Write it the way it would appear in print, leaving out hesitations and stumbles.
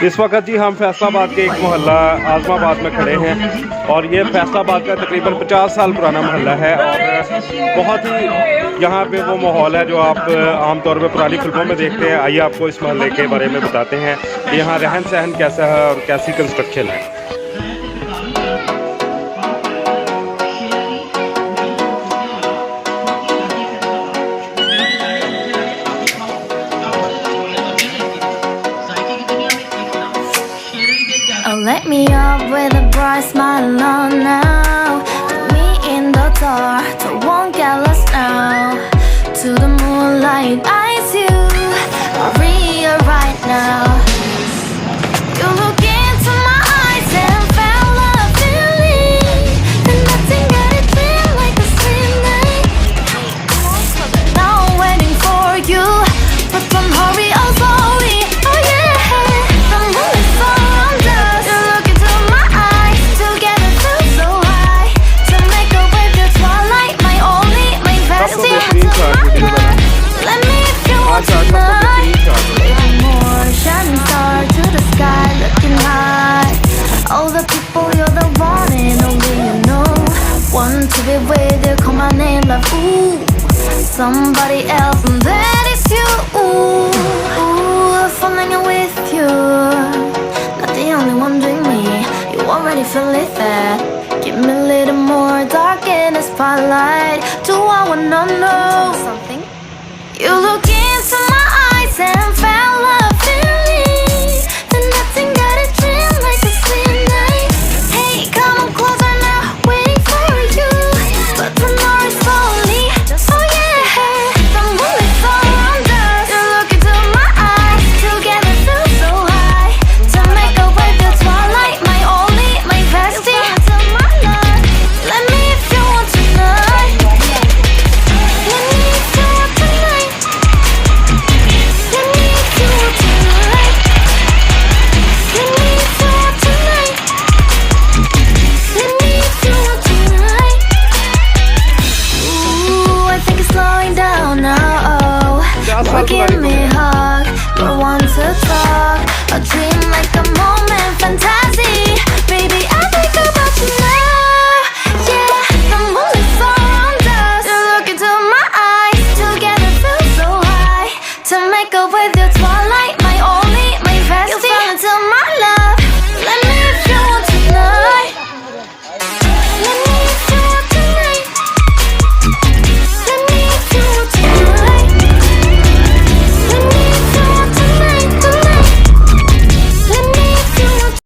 इस वक्त जी हम फैसलाबाद के एक मोहल्ला आज़माबाद में खड़े हैं और ये फैसलाबाद का तकरीबन 50 साल पुराना मोहल्ला है और बहुत ही यहाँ पे वो माहौल है जो आप आमतौर पे पुरानी फिल्मों में देखते हैं। आइए आपको इस मोहल्ले के बारे में बताते हैं कि यहाँ रहन सहन कैसा है और कैसी कंस्ट्रक्शन है। Oh, let me up with a bright smile on now. Put me in the dark, so won't get lost now. To the moonlight, eyes you are real right now. You look into my eyes and felt a feeling, and nothing got it feel like a slim night. Now I'm waiting for you, but don't hurry, oh slowly. Oh yeah, the moon is on us. You look into my eyes, together feel so high. To make a wave, the twilight, my only, my fantasy. Let me if you want tonight. One more shining star to the sky, looking high. All the people, you're the one and only you know. Want to be with you, call my name like ooh, somebody else, and that is you. Ooh, falling in with you, not the only one doing me. You already feel it there. Give me a little more dark in the spotlight. Do I wanna know?